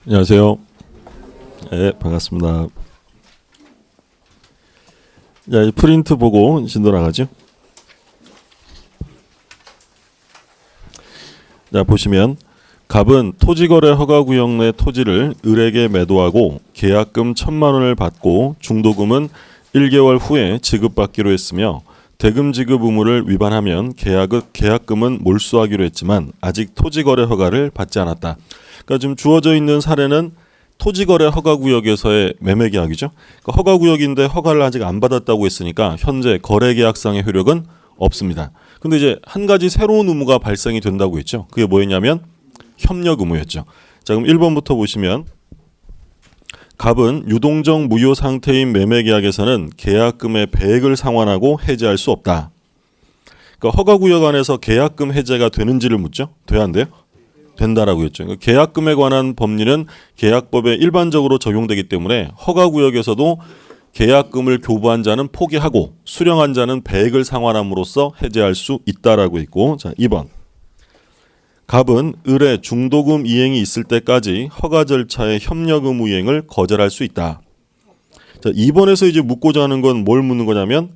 안녕하세요. 네, 반갑습니다. 자, 이 프린트 보고 진도 나가죠. 자, 보시면 갑은 토지거래 허가구역 내 토지를 을에게 매도하고 계약금 1,000만 원을 받고 중도금은 1개월 후에 지급받기로 했으며 대금 지급 의무를 위반하면 계약금은 몰수하기로 했지만 아직 토지거래 허가를 받지 않았다. 그러니까 지금 주어져 있는 사례는 토지거래 허가구역에서의 매매계약이죠. 그러니까 허가구역인데 허가를 아직 안 받았다고 했으니까 현재 거래계약상의 효력은 없습니다. 근데 이제 한 가지 새로운 의무가 발생이 된다고 했죠. 그게 뭐였냐면 협력 의무였죠. 자, 그럼 1번부터 보시면 갑은 유동적 무효 상태인 매매계약에서는 계약금의 배액을 상환하고 해지할 수 없다. 그러니까 허가구역 안에서 계약금 해제가 되는지를 묻죠. 돼야 안 돼요? 된다라고 했죠. 그러니까 계약금에 관한 법리는 계약법에 일반적으로 적용되기 때문에 허가구역에서도 계약금을 교부한 자는 포기하고 수령한 자는 배액을 상환함으로써 해제할 수 있다라고 있고, 자 2번 갑은 을의 중도금 이행이 있을 때까지 허가 절차의 협력 의무 이행을 거절할 수 있다. 자 2번에서 이제 묻고자 하는 건 뭘 묻는 거냐면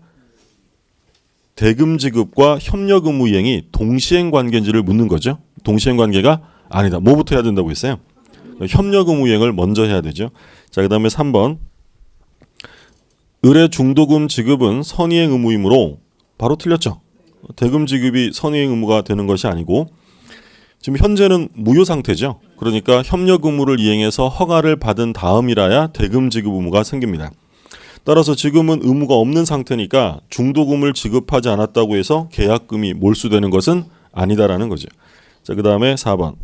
대금 지급과 협력 의무 이행이 동시행 관계인지를 묻는 거죠. 동시행 관계가 아니다. 뭐부터 해야 된다고 했어요? 협력 의무 이행을 먼저 해야 되죠. 자, 그다음에 3번 을의 중도금 지급은 선의행 의무이므로 바로 틀렸죠. 대금 지급이 선의행 의무가 되는 것이 아니고 지금 현재는 무효 상태죠. 그러니까 협력 의무를 이행해서 허가를 받은 다음이라야 대금 지급 의무가 생깁니다. 따라서 지금은 의무가 없는 상태니까 중도금을 지급하지 않았다고 해서 계약금이 몰수되는 것은 아니다라는 거죠. 자, 그 다음에 4번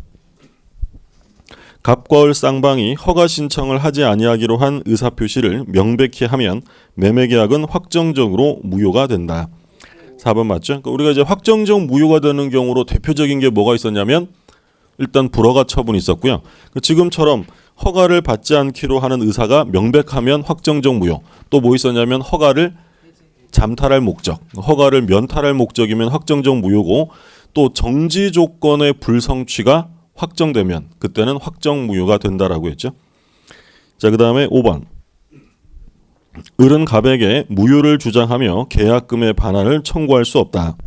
갑과 을 쌍방이 허가 신청을 하지 아니하기로 한 의사표시를 명백히 하면 매매계약은 확정적으로 무효가 된다. 4번 맞죠? 그러니까 우리가 이제 확정적 무효가 되는 경우로 대표적인 게 뭐가 있었냐면 일단 불허가 처분이 있었고요. 지금처럼 허가를 받지 않기로 하는 의사가 명백하면 확정적 무효. 또 뭐 있었냐면 허가를 잠탈할 목적, 허가를 면탈할 목적이면 확정적 무효고 또 정지 조건의 불성취가 확정되면 그때는 확정 무효가 된다라고 했죠. 자, 그다음에 5번. 을은 갑에게 무효를 주장하며 계약금의 반환을 청구할 수 없다.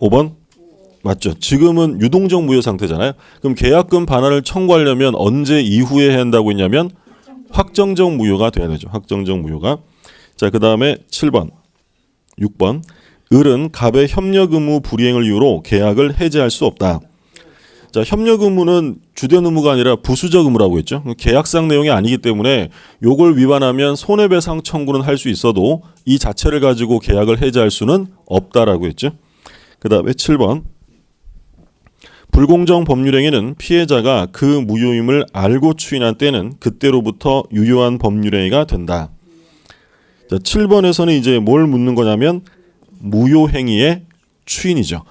5번 맞죠. 지금은 유동적 무효 상태잖아요. 그럼 계약금 반환을 청구하려면 언제 이후에 해야 한다고 했냐면 확정적 무효가 돼야 되죠. 확정적 무효가. 자, 그다음에 7번. 6번. 을은 갑의 협력 의무 불이행을 이유로 계약을 해지할 수 없다. 자, 협력 의무는 주된 의무가 아니라 부수적 의무라고 했죠. 계약상 내용이 아니기 때문에 요걸 위반하면 손해배상 청구는 할 수 있어도 이 자체를 가지고 계약을 해지할 수는 없다라고 했죠. 그다음에 7번. 불공정 법률행위는 피해자가 그 무효임을 알고 추인한 때는 그때로부터 유효한 법률행위가 된다. 자, 7번에서는 이제 뭘 묻는 거냐면 무효행위의 추인이죠.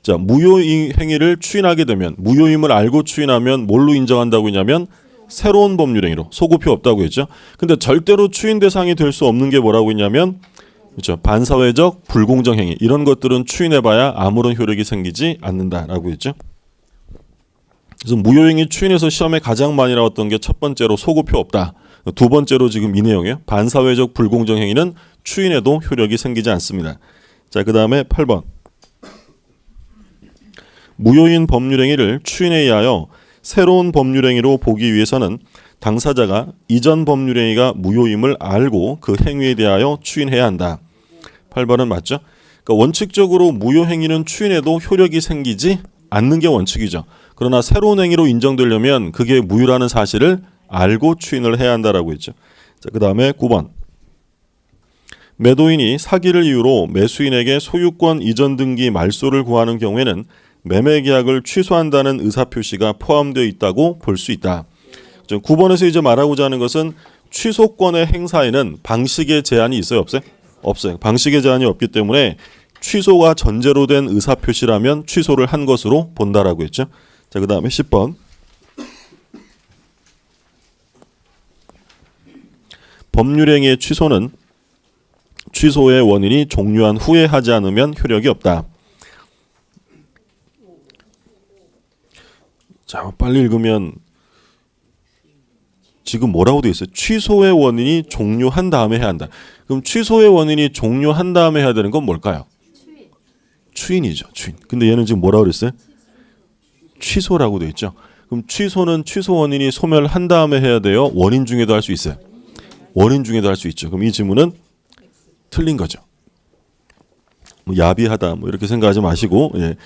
자, 무효행위를 추인하게 되면 무효임을 알고 추인하면 뭘로 인정한다고 했냐면 새로운 법률행위로 소급표 없다고 했죠. 근데 절대로 추인 대상이 될 수 없는 게 뭐라고 했냐면 그렇죠. 반사회적 불공정행위 이런 것들은 추인해봐야 아무런 효력이 생기지 않는다라고 했죠. 그래서 무효행위 추인에서 시험에 가장 많이 나왔던 게 첫 번째로 소급표 없다. 두 번째로 지금 이 내용이에요. 반사회적 불공정행위는 추인해도 효력이 생기지 않습니다. 자, 그 다음에 8번. 무효인 법률행위를 추인에 의하여 새로운 법률행위로 보기 위해서는 당사자가 이전 법률행위가 무효임을 알고 그 행위에 대하여 추인해야 한다. 8번은 맞죠? 그러니까 원칙적으로 무효행위는 추인해도 효력이 생기지 않는 게 원칙이죠. 그러나 새로운 행위로 인정되려면 그게 무효라는 사실을 알고 추인을 해야 한다라고 했죠. 자, 그 다음에 9번. 매도인이 사기를 이유로 매수인에게 소유권 이전 등기 말소를 구하는 경우에는 매매계약을 취소한다는 의사표시가 포함되어 있다고 볼 수 있다. 9번에서 이제 말하고자 하는 것은 취소권의 행사에는 방식의 제한이 있어요? 없어요? 없어요. 방식의 제한이 없기 때문에 취소가 전제로 된 의사표시라면 취소를 한 것으로 본다라고 했죠. 자, 그 다음에 10번. 법률행위의 취소는 취소의 원인이 종료한 후에 하지 않으면 효력이 없다. 자, 빨리 읽으면 지금 뭐라고 돼 있어요? 취소의 원인이 종료한 다음에 해야 한다. 그럼 취소의 원인이 종료한 다음에 해야 되는 건 뭘까요? 추인이죠. 추인. 근데 얘는 지금 뭐라고 그랬어요? 취소라고 돼 있죠. 그럼 취소는 취소 원인이 소멸한 다음에 해야 돼요? 원인 중에도 할 수 있어요? 원인 중에도 할 수 있죠. 그럼 이 질문은 틀린 거죠. 뭐 야비하다 뭐 이렇게 생각하지 마시고, 예.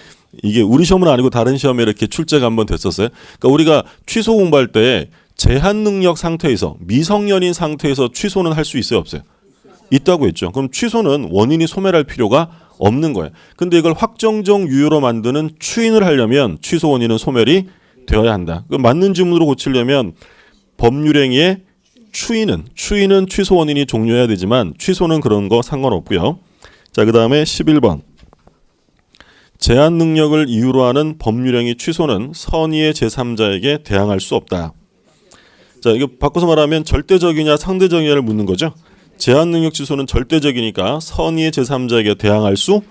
이게 우리 시험은 아니고 다른 시험에 이렇게 출제가 한번 됐었어요. 그러니까 우리가 취소 공부할 때 제한 능력 상태에서 미성년인 상태에서 취소는 할 수 있어요, 없어요? 있다고 했죠. 그럼 취소는 원인이 소멸할 필요가 없는 거예요. 근데 이걸 확정적 유효로 만드는 추인을 하려면 취소 원인은 소멸이 되어야 한다. 그 맞는 지문으로 고치려면 법률행위의 추인은 취소 원인이 종료해야 되지만 취소는 그런 거 상관없고요. 자, 그다음에 11번. 제한 능력을 이유로 하는 법률행위 취소는 선의의 제3자에게 대항할 수 없다. 자, 이거 바꿔서 말하면 절대적이냐 상대적이냐를 묻는 거죠. 제한 능력 취소는 절대적이니까 선의의 제3자에게 대항할 수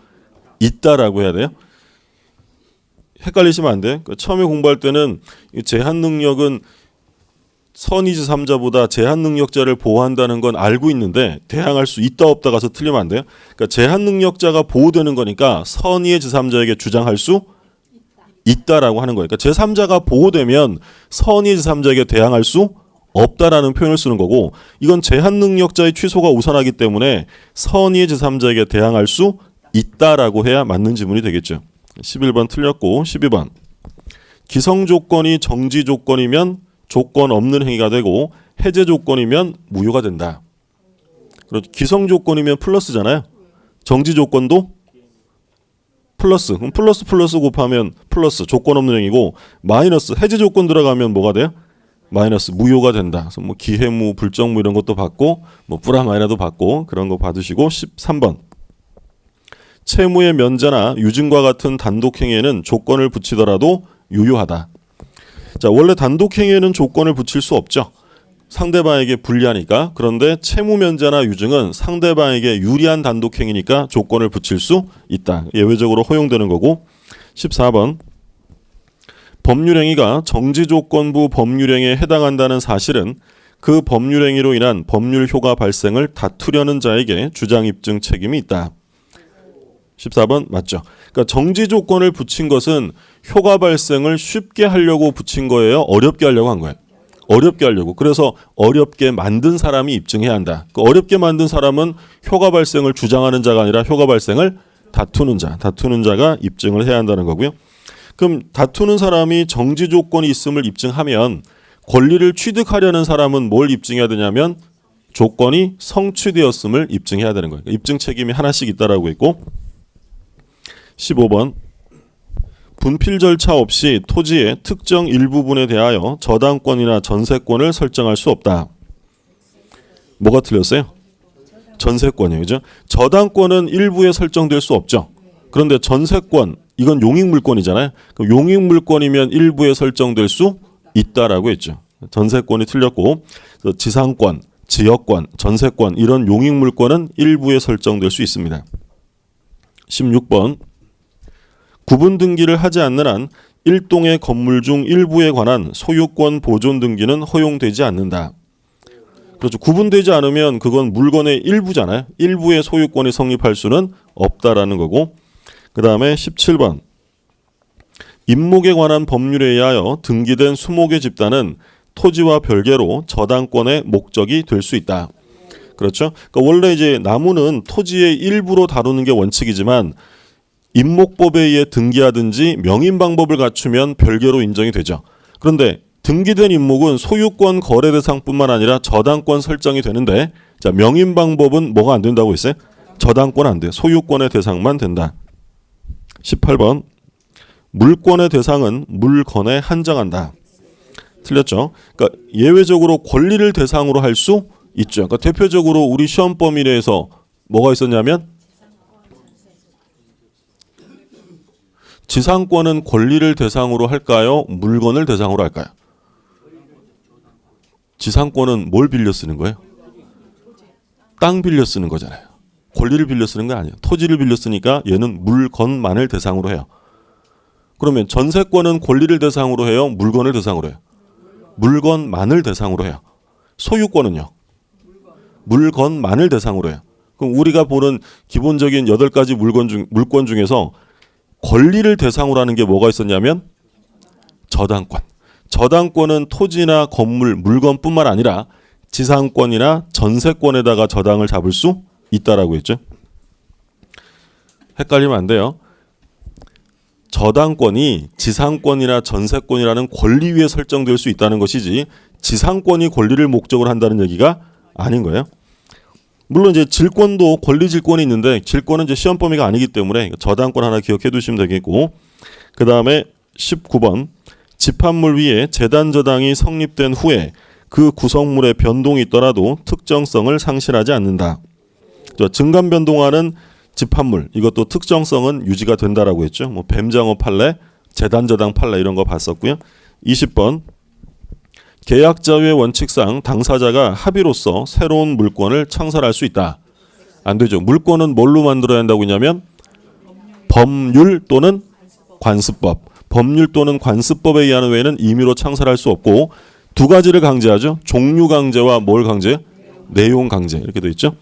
있다라고 해야 돼요. 헷갈리시면 안 돼. 처음에 공부할 때는 제한 능력은 선의 제3자보다 제한 능력자를 보호한다는 건 알고 있는데 대항할 수 있다 없다 가서 틀리면 안 돼요. 그러니까 제한 능력자가 보호되는 거니까 선의의 제3자에게 주장할 수 있다라고 하는 거예요. 그러니까 제3자가 보호되면 선의 제3자에게 대항할 수 없다라는 표현을 쓰는 거고, 이건 제한 능력자의 취소가 우선하기 때문에 선의의 제3자에게 대항할 수 있다라고 해야 맞는 지문이 되겠죠. 11번 틀렸고, 12번. 기성 조건이 정지 조건이면 조건 없는 행위가 되고 해제 조건이면 무효가 된다. 그렇죠. 기성 조건이면 플러스잖아요. 정지 조건도 플러스. 그럼 플러스 곱하면 플러스 조건 없는 행위고, 마이너스 해제 조건 들어가면 뭐가 돼요? 마이너스 무효가 된다. 그래서 뭐 기해무, 불정무 이런 것도 받고 뭐 뿌라 마이너도 받고 그런 거 받으시고. 13번. 채무의 면제나 유증과 같은 단독 행위에는 조건을 붙이더라도 유효하다. 자, 원래 단독 행위에는 조건을 붙일 수 없죠. 상대방에게 불리하니까. 그런데 채무 면제나 유증은 상대방에게 유리한 단독 행위니까 조건을 붙일 수 있다. 예외적으로 허용되는 거고. 14번. 법률행위가 정지조건부 법률행위에 해당한다는 사실은 그 법률행위로 인한 법률 효과 발생을 다투려는 자에게 주장 입증 책임이 있다. 14번 맞죠? 그러니까 정지조건을 붙인 것은 효과 발생을 쉽게 하려고 붙인 거예요? 어렵게 하려고 한 거예요? 어렵게 하려고. 그래서 어렵게 만든 사람이 입증해야 한다. 그 어렵게 만든 사람은 효과 발생을 주장하는 자가 아니라 효과 발생을 다투는 자가 입증을 해야 한다는 거고요. 그럼 다투는 사람이 정지 조건이 있음을 입증하면 권리를 취득하려는 사람은 뭘 입증해야 되냐면 조건이 성취되었음을 입증해야 되는 거예요. 입증 책임이 하나씩 있다라고 있고. 15번. 분필 절차 없이 토지의 특정 일부분에 대하여 저당권이나 전세권을 설정할 수 없다. 뭐가 틀렸어요? 전세권이에요. 그죠? 저당권은 일부에 설정될 수 없죠. 그런데 전세권, 이건 용익물권이잖아요. 그럼 용익물권이면 일부에 설정될 수 있다라고 했죠. 전세권이 틀렸고, 지상권, 지역권, 전세권 이런 용익물권은 일부에 설정될 수 있습니다. 16번. 구분 등기를 하지 않는 한 일동의 건물 중 일부에 관한 소유권 보존 등기는 허용되지 않는다. 그렇죠. 구분되지 않으면 그건 물건의 일부잖아요. 일부의 소유권이 성립할 수는 없다라는 거고. 그 다음에 17번. 임목에 관한 법률에 의하여 등기된 수목의 집단은 토지와 별개로 저당권의 목적이 될 수 있다. 그렇죠. 그러니까 원래 이제 나무는 토지의 일부로 다루는 게 원칙이지만 임목법에 의해 등기하든지 명인 방법을 갖추면 별개로 인정이 되죠. 그런데 등기된 임목은 소유권 거래 대상뿐만 아니라 저당권 설정이 되는데, 자, 명인 방법은 뭐가 안 된다고 했어요? 저당권 안 돼. 소유권의 대상만 된다. 18번. 물권의 대상은 물건에 한정한다. 틀렸죠? 그러니까 예외적으로 권리를 대상으로 할 수 있죠. 그러니까 대표적으로 우리 시험 범위 내에서 뭐가 있었냐면 지상권은 권리를 대상으로 할까요? 물건을 대상으로 할까요? 지상권은 뭘 빌려 쓰는 거예요? 땅 빌려 쓰는 거잖아요. 권리를 빌려 쓰는 거 아니에요. 토지를 빌려 쓰니까 얘는 물건만을 대상으로 해요. 그러면 전세권은 권리를 대상으로 해요? 물건을 대상으로 해요? 물건만을 대상으로 해요. 소유권은요? 물건만을 대상으로 해요. 그럼 우리가 보는 기본적인 8가지 물권 중에서 권리를 대상으로 하는 게 뭐가 있었냐면 저당권. 저당권은 토지나 건물, 물건뿐만 아니라 지상권이나 전세권에다가 저당을 잡을 수 있다라고 했죠. 헷갈리면 안 돼요. 저당권이 지상권이나 전세권이라는 권리 위에 설정될 수 있다는 것이지 지상권이 권리를 목적으로 한다는 얘기가 아닌 거예요. 물론 이제 질권도 권리 질권이 있는데 질권은 이제 시험 범위가 아니기 때문에 저당권 하나 기억해 두시면 되겠고, 그 다음에 19번 집합물 위에 재단 저당이 성립된 후에 그 구성물의 변동이 있더라도 특정성을 상실하지 않는다. 증감 변동하는 집합물 이것도 특정성은 유지가 된다라고 했죠. 뭐 뱀장어 판례, 재단 저당 판례 이런 거 봤었고요. 20번 계약 자유의 원칙상 당사자가 합의로서 새로운 물권을 창설할 수 있다. 안 되죠. 물권은 뭘로 만들어야 한다고 했냐면 법률 또는 관습법. 법률 또는 관습법에 의한 외에는 임의로 창설할 수 없고, 두 가지를 강제하죠. 종류 강제와 뭘 강제? 내용 강제. 이렇게 돼 있죠.